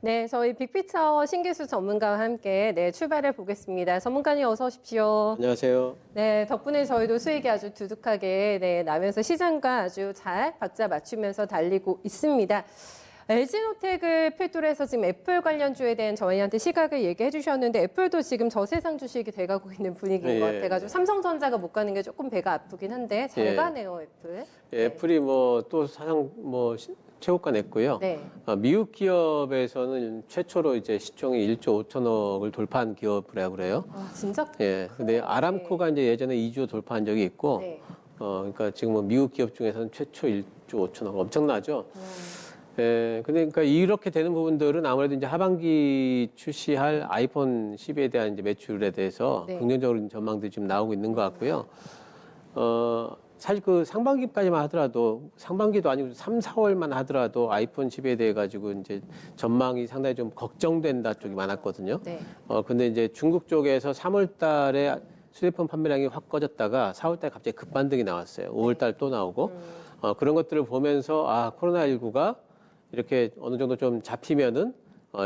네, 저희 빅피처 신기수 전문가와 함께 출발해 보겠습니다. 전문가님 어서 오십시오. 안녕하세요. 네, 덕분에 저희도 수익이 아주 두둑하게 나면서 시장과 아주 잘 박자 맞추면서 달리고 있습니다. LG노텍을 필두로 해서 지금 애플 관련주에 대한 저희한테 시각을 얘기해 주셨는데 애플도 지금 저세상 주식이 돼가고 있는 분위기인 것 같아가지고 삼성전자가 못 가는 게 조금 배가 아프긴 한데 잘 가네요, 애플. 애플이 또 사상 최고가 냈고요. 네. 미국 기업에서는 최초로 이제 시총이 1조 5천억을 돌파한 기업이라고 그래요. 아, 진짜? 근데 아람코가 이제 예전에 2조 돌파한 적이 있고, 네. 그러니까 지금 미국 기업 중에서는 최초 1조 5천억 엄청나죠. 근데 그러니까 이렇게 되는 부분들은 아무래도 이제 하반기 출시할 아이폰 10에 대한 이제 매출에 대해서 긍정적으로 전망들이 지금 나오고 있는 것 같고요. 사실 그 상반기까지만 하더라도 상반기도 아니고 3, 4월만 하더라도 아이폰 10에 대해 가지고 이제 전망이 상당히 좀 걱정된다 쪽이 많았거든요. 네. 근데 이제 중국 쪽에서 3월 달에 휴대폰 판매량이 확 꺼졌다가 4월 달에 갑자기 급반등이 나왔어요. 5월 달 또 나오고. 그런 것들을 보면서 코로나19가 이렇게 어느 정도 좀 잡히면은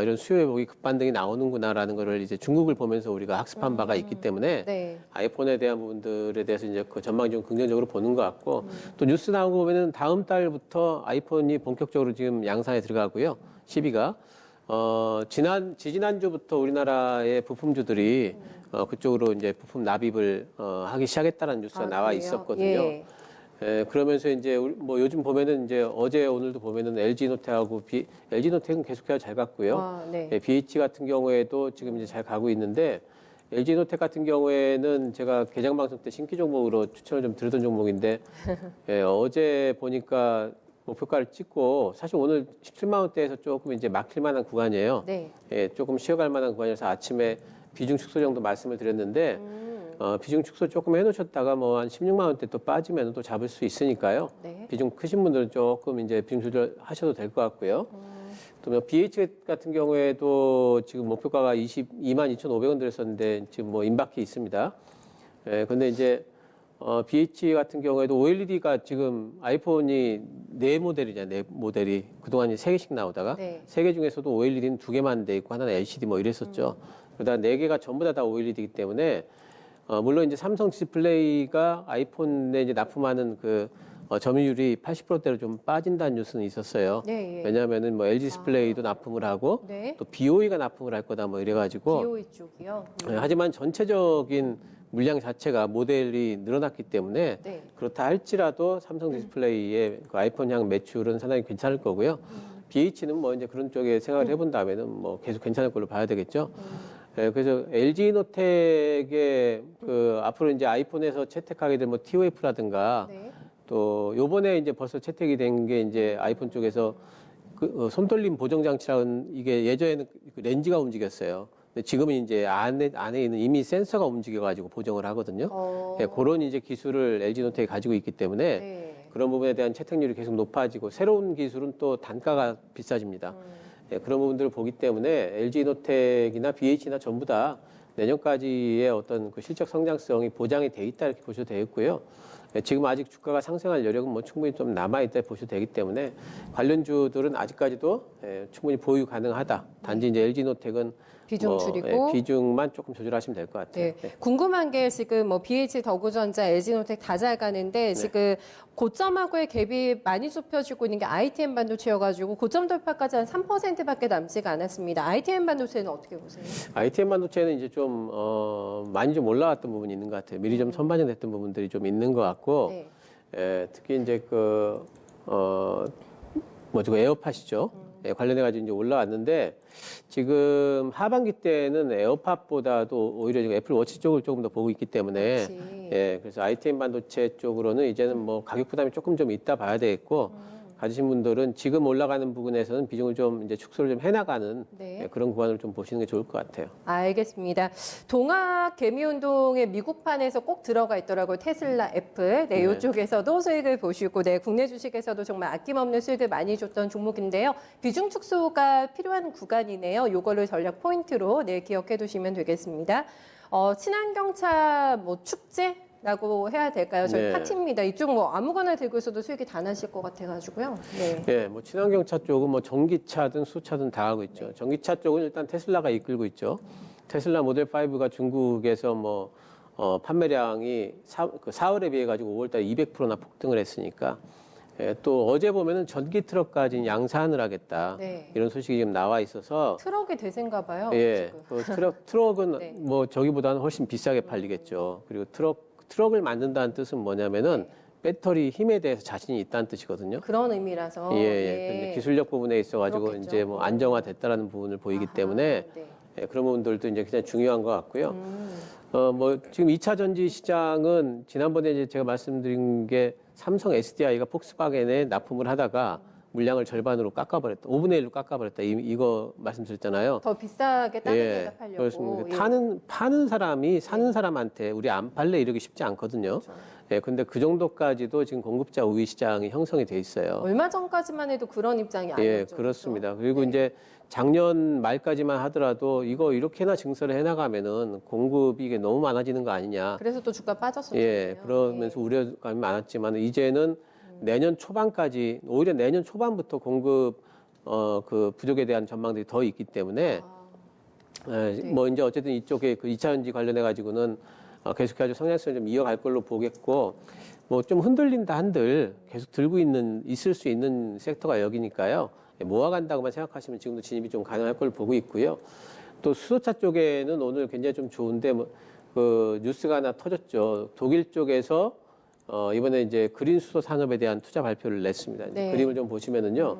이런 수요 회복이 급반등이 나오는구나라는 거를 이제 중국을 보면서 우리가 학습한 바가 있기 때문에 아이폰에 대한 부분들에 대해서 이제 그 전망이 좀 긍정적으로 보는 것 같고 또 뉴스 나온 거 보면은 다음 달부터 아이폰이 본격적으로 지금 양산에 들어가고요. 12가 지지난주부터 우리나라의 부품주들이 그쪽으로 이제 부품 납입을 하기 시작했다는 뉴스가 나와 그래요? 있었거든요. 그러면서 이제 요즘 보면은 이제 어제 오늘도 보면은 LG노텍하고 LG노텍은 계속해서 잘 갔고요. BH 같은 경우에도 지금 이제 잘 가고 있는데 LG노텍 같은 경우에는 제가 개장 방송 때 신규 종목으로 추천을 좀 드렸던 종목인데 어제 보니까 목표가를 찍고 사실 오늘 17만 원대에서 조금 이제 막힐 만한 구간이에요. 조금 쉬어갈 만한 구간이라서 아침에 비중 축소 정도 말씀을 드렸는데 비중 축소 조금 해놓으셨다가 한 16만 원대 또 빠지면 또 잡을 수 있으니까요. 비중 크신 분들은 조금 이제 비중 조절하셔도 될 것 같고요. 또 BH 같은 경우에도 지금 목표가가 22만 2,500원 들었었는데 지금 임박해 있습니다. 근데 이제 BH 같은 경우에도 OLED가 지금 아이폰이 4모델이잖아요. 4모델이 그동안 3개씩 나오다가 3개 중에서도 OLED는 2개만 돼 있고 하나는 LCD 이랬었죠. 그러다 4개가 전부 다 OLED이기 때문에 물론 이제 삼성 디스플레이가 아이폰에 이제 납품하는 그 점유율이 80%대로 좀 빠진다는 뉴스는 있었어요. 왜냐하면은 LG 디스플레이도 납품을 하고 또 BOE가 납품을 할 거다 이래가지고. BOE 쪽이요. 하지만 전체적인 물량 자체가 모델이 늘어났기 때문에 그렇다 할지라도 삼성 디스플레이의 그 아이폰향 매출은 상당히 괜찮을 거고요. BH는 이제 그런 쪽에 생각을 해본 다음에는 계속 괜찮을 걸로 봐야 되겠죠. 그래서 LG노텍의 앞으로 이제 아이폰에서 채택하게 될 TOF라든가 또 요번에 이제 벌써 채택이 된 게 이제 아이폰 쪽에서 손떨림 보정 장치라는 이게 예전에는 렌즈가 움직였어요. 근데 지금은 이제 안에 있는 이미 센서가 움직여가지고 보정을 하거든요. 그런 이제 기술을 LG노텍이 가지고 있기 때문에 그런 부분에 대한 채택률이 계속 높아지고 새로운 기술은 또 단가가 비싸집니다. 그런 부분들을 보기 때문에 LG노텍이나 BH나 전부 다 내년까지의 어떤 그 실적 성장성이 보장이 돼 있다 이렇게 보셔도 되겠고요. 지금 아직 주가가 상승할 여력은 충분히 좀 남아있다 보셔도 되기 때문에 관련주들은 아직까지도 충분히 보유 가능하다. 단지 이제 LG노텍은 비중 줄이고 비중만 조금 조절하시면 될 것 같아요. 궁금한 게 지금 BH, 더구전자, LG노텍 다 잘 가는데 지금 고점하고의 갭이 많이 좁혀지고 있는 게 ITM 반도체여가지고 고점 돌파까지 한 3%밖에 남지가 않았습니다. ITM 반도체는 어떻게 보세요? ITM 반도체는 이제 좀 많이 좀 올라왔던 부분이 있는 것 같아요. 미리 좀 선반영됐던 부분들이 좀 있는 것 같고 특히 이제 에어팟이죠. 관련해가지고 이제 올라왔는데 지금 하반기 때는 에어팟보다도 오히려 지금 애플워치 쪽을 조금 더 보고 있기 때문에 그래서 ITM 반도체 쪽으로는 이제는 가격 부담이 조금 좀 있다 봐야 되겠고 가지신 분들은 지금 올라가는 부분에서는 비중을 좀 이제 축소를 좀 해나가는 그런 구간을 좀 보시는 게 좋을 것 같아요. 알겠습니다. 동학 개미운동에 미국판에서 꼭 들어가 있더라고요. 테슬라, 애플. 이쪽에서도 수익을 보시고, 국내 주식에서도 정말 아낌없는 수익을 많이 줬던 종목인데요. 비중 축소가 필요한 구간이네요. 요거를 전략 포인트로 기억해 두시면 되겠습니다. 친환경차 축제 라고 해야 될까요? 저희 네. 파티입니다. 이쪽 뭐 아무거나 들고 있어도 수익이 다 나실 것 같아가지고요. 네. 네, 뭐 친환경차 쪽은 뭐 전기차든 수차든 다 하고 있죠. 전기차 쪽은 일단 테슬라가 이끌고 있죠. 테슬라 모델 5가 중국에서 뭐 판매량이 4월에 비해 가지고 5월달에 200%나 폭등을 했으니까 예, 또 어제 보면은 전기 트럭까지 양산을 하겠다 네. 이런 소식이 지금 나와 있어서 트럭이 대세인가 봐요. 예, 지금. 그 트럭은 네. 뭐 저기보다는 훨씬 비싸게 팔리겠죠. 그리고 트럭을 만든다는 뜻은 뭐냐면은 배터리 힘에 대해서 자신이 있다는 뜻이거든요. 그런 의미라서. 예, 예. 예. 근데 기술력 부분에 있어가지고 그렇겠죠. 이제 뭐 안정화됐다라는 부분을 보이기 아하, 때문에 네. 예, 그런 부분들도 이제 굉장히 중요한 것 같고요. 뭐 지금 2차 전지 시장은 지난번에 이제 제가 말씀드린 게 삼성 SDI가 폭스바겐에 납품을 하다가 물량을 절반으로 깎아버렸다. 5분의 1로 깎아버렸다. 이거 말씀드렸잖아요. 더 비싸게 다른 데다 팔려고. 그렇습니다. 예. 파는 사람이 사는 사람한테 우리 안 팔래 이러기 쉽지 않거든요. 그렇죠. 예, 근데 그 정도까지도 지금 공급자 우위 시장이 형성이 돼 있어요. 얼마 전까지만 해도 그런 입장이 아니었죠. 예, 그렇습니다. 그렇죠? 그리고 네. 이제 작년 말까지만 하더라도 이거 이렇게나 증설을 해나가면은 공급이 이게 너무 많아지는 거 아니냐. 그래서 또 주가 빠졌었죠. 예, 그러면서 우려감이 많았지만 이제는 내년 초반까지 오히려 내년 초반부터 공급 그 부족에 대한 전망들이 더 있기 때문에 뭐 이제 어쨌든 이쪽에 그 2차 전지 관련해 가지고는 계속해서 성장성을 좀 이어갈 걸로 보겠고 뭐 좀 흔들린다 한들 계속 들고 있을 수 있는 섹터가 여기니까요. 모아간다고만 생각하시면 지금도 진입이 좀 가능할 걸 보고 있고요. 또 수소차 쪽에는 오늘 굉장히 좀 좋은데 그 뉴스가 하나 터졌죠. 독일 쪽에서 이번에 이제 그린 수소 산업에 대한 투자 발표를 냈습니다. 네. 그림을 좀 보시면은요.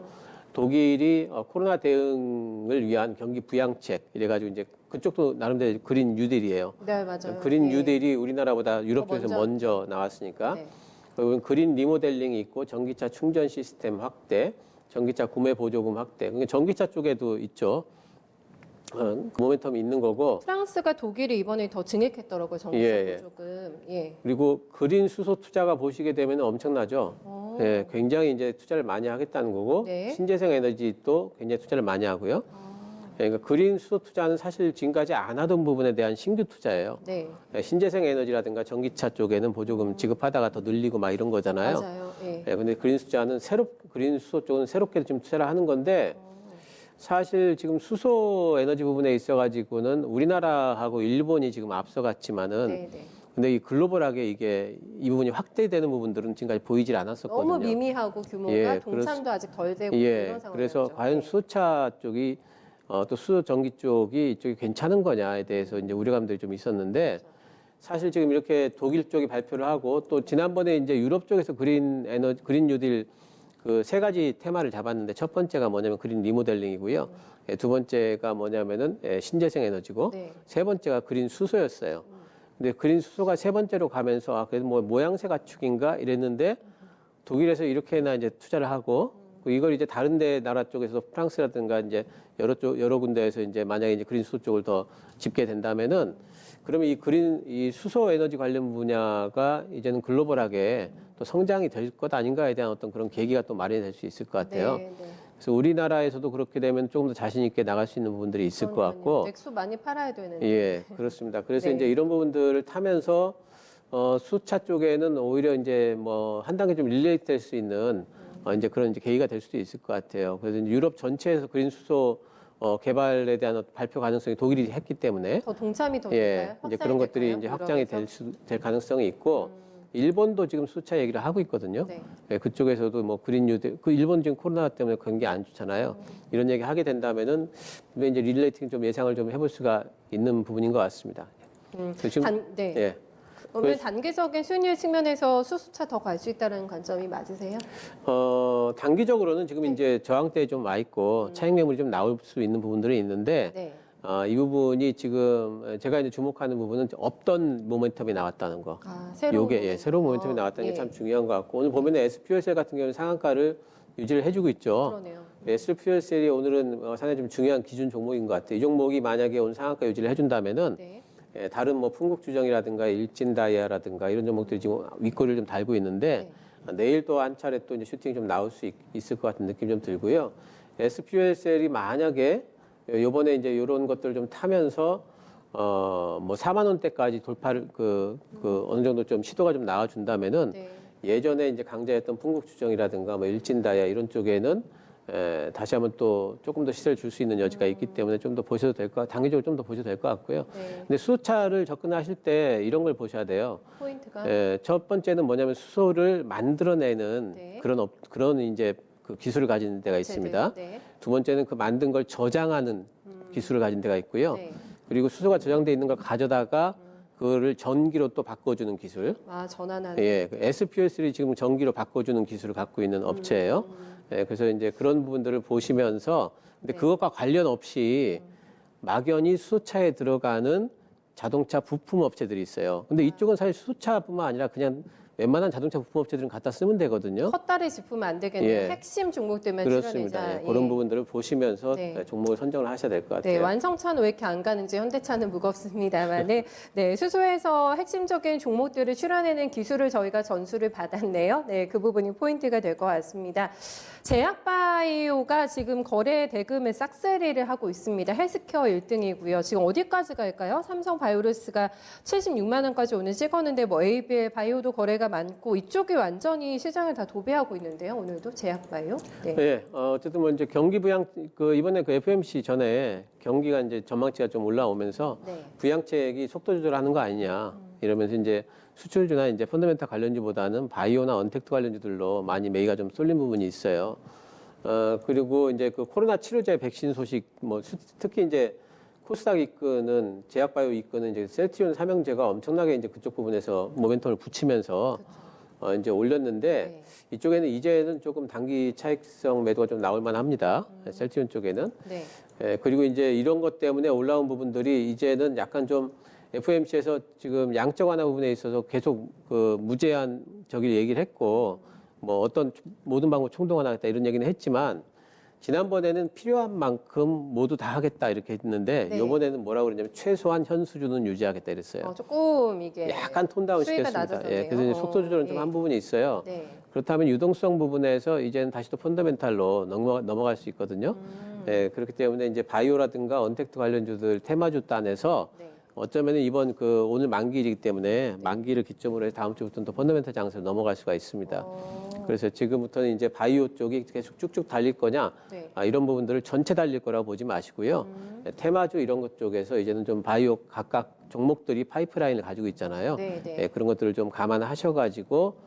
독일이 코로나 대응을 위한 경기 부양책 이래가지고 이제 그쪽도 나름대로 그린 뉴딜이에요. 네, 맞아요. 그린 예. 뉴딜이 우리나라보다 유럽 쪽에서 먼저 나왔으니까 네. 그리고 그린 리모델링이 있고 전기차 충전 시스템 확대, 전기차 구매 보조금 확대. 그러니까 전기차 쪽에도 있죠. 모멘텀이 있는 거고. 프랑스가 독일이 이번에 더 증액했더라고요. 전기차 예. 조금. 예. 그리고 그린 수소 투자가 보시게 되면 엄청나죠. 오. 예, 굉장히 이제 투자를 많이 하겠다는 거고 네. 신재생 에너지도 굉장히 투자를 많이 하고요. 예, 그러니까 그린 수소 투자는 사실 지금까지 안 하던 부분에 대한 신규 투자예요. 네. 예, 신재생 에너지라든가 전기차 쪽에는 보조금 지급하다가 더 늘리고 막 이런 거잖아요. 맞아요. 예. 예, 근데 그린 수소 쪽은 새롭게 좀 투자를 하는 건데 사실 지금 수소 에너지 부분에 있어가지고는 우리나라하고 일본이 지금 앞서갔지만은 네, 네. 근데 이 글로벌하게 이 부분이 확대되는 부분들은 지금까지 보이질 않았었거든요. 너무 미미하고 규모가 예, 동참도 아직 덜 되고 예, 이런 상황이었죠. 그래서 과연 수소차 쪽이 또 수소 전기 쪽이 이쪽이 괜찮은 거냐에 대해서 이제 우려감들이 좀 있었는데 사실 지금 이렇게 독일 쪽이 발표를 하고 또 지난번에 이제 유럽 쪽에서 그린 뉴딜 그 세 가지 테마를 잡았는데 첫 번째가 뭐냐면 그린 리모델링이고요. 두 번째가 뭐냐면은 신재생 에너지고 네. 세 번째가 그린 수소였어요. 근데 그린 수소가 세 번째로 가면서 그래도 뭐 모양새 가축인가 이랬는데 독일에서 이렇게나 이제 투자를 하고 이걸 이제 다른 데 나라 쪽에서 프랑스라든가 이제 여러 군데에서 이제 만약에 이제 그린 수소 쪽을 더 짚게 된다면은 그러면 이 수소 에너지 관련 분야가 이제는 글로벌하게 또 성장이 될 것 아닌가에 대한 어떤 그런 계기가 또 마련이 될 수 있을 것 같아요. 네, 네. 그래서 우리나라에서도 그렇게 되면 조금 더 자신 있게 나갈 수 있는 부분들이 있을 것 같고. 넥소 많이 팔아야 되는데. 예, 그렇습니다. 그래서 네. 이제 이런 부분들을 타면서 수차 쪽에는 오히려 이제 뭐 한 단계 좀 릴레이트 될 수 있는 이제 그런 이제 계기가 될 수도 있을 것 같아요. 그래서 이제 유럽 전체에서 그린 수소 개발에 대한 발표 가능성이 독일이 했기 때문에 더 동참이 더 예, 될까요? 이제 그런 것들이 확산이 이제 될까요? 확장이 유럽에서? 될 가능성이 있고 일본도 지금 수차 얘기를 하고 있거든요. 네. 예, 그쪽에서도 뭐 그린 뉴딜, 그 일본 지금 코로나 때문에 경기 안 좋잖아요. 이런 얘기 하게 된다면은 이제 릴레이팅 좀 예상을 좀 해볼 수가 있는 부분인 것 같습니다. 그래서 지금 네. 예. 오늘 단기적인 수익률 측면에서 수소차 더 갈 수 있다는 관점이 맞으세요? 단기적으로는 지금 이제 저항대에 좀 와 있고 차익 매물이 좀 나올 수 있는 부분들이 있는데 네. 이 부분이 지금 제가 이제 주목하는 부분은 없던 모멘텀이 나왔다는 거. 요게 새로운 모멘텀이 나왔다는 게 참 중요한 것 같고 오늘 보면은 SPUSL 같은 경우는 상한가를 유지를 해주고 있죠. 그러네요. SPUSL이 오늘은 상당히 좀 중요한 기준 종목인 것 같아요. 이 종목이 만약에 오늘 상한가 유지를 해준다면은 네. 다른 뭐 풍국주정이라든가 일진다이아라든가 이런 종목들이 지금 윗꼬리를 좀 달고 있는데 내일 또 한 차례 또 이제 슈팅이 좀 나올 수 있을 것 같은 느낌 좀 들고요. SPUSL이 만약에 요번에 이제 이런 것들을 좀 타면서 뭐 4만 원대까지 돌파를 어느 정도 좀 시도가 좀 나와준다면은 네. 예전에 이제 강자였던 풍국주정이라든가 뭐 일진다야 이런 쪽에는 다시 한번 또 조금 더 시세를 줄 수 있는 여지가 있기 때문에 좀 더 보셔도 단기적으로 좀 더 보셔도 될 것 같고요. 네. 근데 수소차를 접근하실 때 이런 걸 보셔야 돼요. 포인트가 첫 번째는 뭐냐면 수소를 만들어내는 네. 그런 이제 그 기술을 가진 데가 있습니다. 네. 두 번째는 그 만든 걸 저장하는 기술을 가진 데가 있고요. 네. 그리고 수소가 저장돼 있는 걸 가져다가 그거를 전기로 또 바꿔주는 기술. 아, 전환하는. 예, SPL3 지금 전기로 바꿔주는 기술을 갖고 있는 업체예요. 예, 그래서 이제 그런 부분들을 보시면서, 근데 네. 그것과 관련 없이 막연히 수소차에 들어가는 자동차 부품 업체들이 있어요. 근데 이쪽은 사실 수소차뿐만 아니라 그냥 웬만한 자동차 부품 업체들은 갖다 쓰면 되거든요. 헛다리 짚으면 안 되겠네요. 예. 핵심 종목들만 그렇습니다. 추려내자. 예, 그런 부분들을 보시면서 네. 종목을 선정을 하셔야 될 것 같아요. 네, 완성차는 왜 이렇게 안 가는지 현대차는 무겁습니다만, 네, 수소에서 핵심적인 종목들을 추려내는 기술을 저희가 전수를 받았네요. 네, 그 부분이 포인트가 될 것 같습니다. 제약바이오가 지금 거래 대금을 싹쓸이를 하고 있습니다. 헬스케어 1등이고요. 지금 어디까지 갈까요? 삼성바이오로스가 76만 원까지 오늘 찍었는데 뭐 ABL 바이오도 거래가 많고 이쪽이 완전히 시장을 다 도배하고 있는데요. 오늘도 제약바이오. 네. 네, 어쨌든 뭐 이제 경기 부양 이번에 그 FOMC 전에 경기가 이제 전망치가 좀 올라오면서 네. 부양책이 속도 조절하는 거 아니냐 이러면서 이제 수출주나 이제 펀더멘탈 관련주보다는 바이오나 언택트 관련주들로 많이 매기가 좀 쏠린 부분이 있어요. 그리고 이제 그 코로나 치료제 백신 소식 뭐 특히 이제 코스닥 이끄는 제약바이오 이끄는 이제 셀트리온 삼형제가 엄청나게 이제 그쪽 부분에서 모멘텀을 붙이면서 이제 올렸는데 네. 이쪽에는 이제는 조금 단기 차익성 매도가 좀 나올 만합니다. 셀트리온 쪽에는. 네. 그리고 이제 이런 것 때문에 올라온 부분들이 이제는 약간 좀 FOMC에서 지금 양적 완화 부분에 있어서 계속 그 무제한 저기 얘기를 했고 뭐 어떤 모든 방법 총동원하겠다 이런 얘기는 했지만 지난번에는 필요한 만큼 모두 다 하겠다 이렇게 했는데 네. 이번에는 뭐라고 그러냐면 최소한 현 수준은 유지하겠다 이랬어요. 조금 이게 약간 톤다운 수위가 시켰습니다. 낮아졌네요. 예, 그래서 이제 속도 조절은 좀 한 부분이 있어요. 네. 그렇다면 유동성 부분에서 이제는 다시 또 펀더멘탈로 넘어갈 수 있거든요. 예, 그렇기 때문에 이제 바이오라든가 언택트 관련주들 테마주 단에서 네. 어쩌면 이번 오늘 만기이기 때문에 만기를 기점으로 해서 다음 주부터는 또 펀더멘탈 장세로 넘어갈 수가 있습니다. 그래서 지금부터는 이제 바이오 쪽이 계속 쭉쭉 달릴 거냐, 네. 이런 부분들을 전체 달릴 거라고 보지 마시고요. 테마주 이런 것 쪽에서 이제는 좀 바이오 각각 종목들이 파이프라인을 가지고 있잖아요. 네, 네. 예, 그런 것들을 좀 감안하셔가지고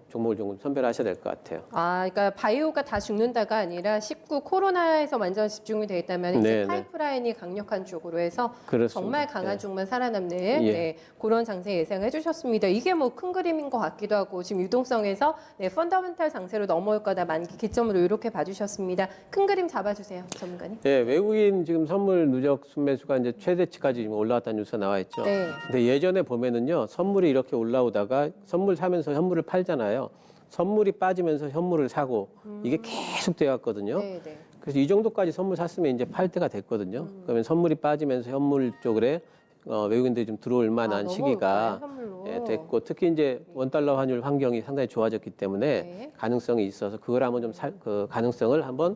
종목을 좀 선별하셔야 될 것 같아요. 아, 그러니까 바이오가 다 죽는다가 아니라 19 코로나에서 완전 집중이 돼 있다면 이제 네, 네. 파이프라인이 강력한 쪽으로 해서 그렇습니다. 정말 강한 예. 쪽만 살아남는 예. 네, 그런 장세 예상해 주셨습니다. 이게 뭐 큰 그림인 것 같기도 하고 지금 유동성에서 네, 펀더멘탈 장세로 넘어올 거다 만기 기점으로 이렇게 봐주셨습니다. 큰 그림 잡아주세요, 전문가님. 예, 외국인 지금 선물 누적 순매수가 이제 최대치까지 지금 올라왔다는 뉴스가 나와 있죠. 네. 근데 예전에 보면은요, 선물이 이렇게 올라오다가 선물 사면서 현물을 팔잖아요. 선물이 빠지면서 현물을 사고 이게 계속 되었거든요. 네, 네. 그래서 이 정도까지 선물 샀으면 이제 팔 때가 됐거든요. 그러면 선물이 빠지면서 현물 쪽에 외국인들이 좀 들어올 만한 시기가 현물로. 됐고 특히 이제 원달러 환율 환경이 상당히 좋아졌기 때문에 네. 가능성이 있어서 그걸 한번 좀 그 가능성을 한번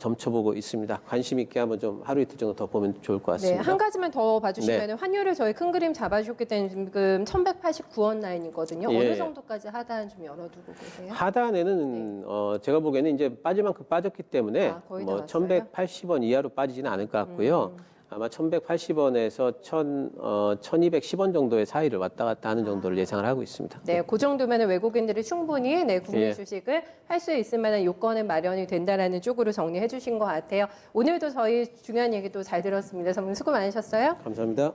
점쳐보고 있습니다. 관심 있게 한번 좀 하루 이틀 정도 더 보면 좋을 것 네, 같습니다. 한 가지만 더 봐주시면 네. 환율을 저희 큰 그림 잡아주셨기 때문에 지금 1189원 라인이거든요. 예. 어느 정도까지 하단 좀 열어두고 계세요? 하단에는 제가 보기에는 이제 빠질 만큼 빠졌기 때문에 거의 다 뭐 왔어요? 1180원 이하로 빠지지는 않을 것 같고요. 아마 1180원에서 1210원 정도의 사이를 왔다 갔다 하는 정도를 예상을 하고 있습니다. 네, 그 정도면 외국인들이 충분히 네, 국내 예. 주식을 할 수 있을 만한 요건은 마련이 된다라는 쪽으로 정리해 주신 것 같아요. 오늘도 저희 중요한 얘기도 잘 들었습니다. 선생님 수고 많으셨어요. 감사합니다.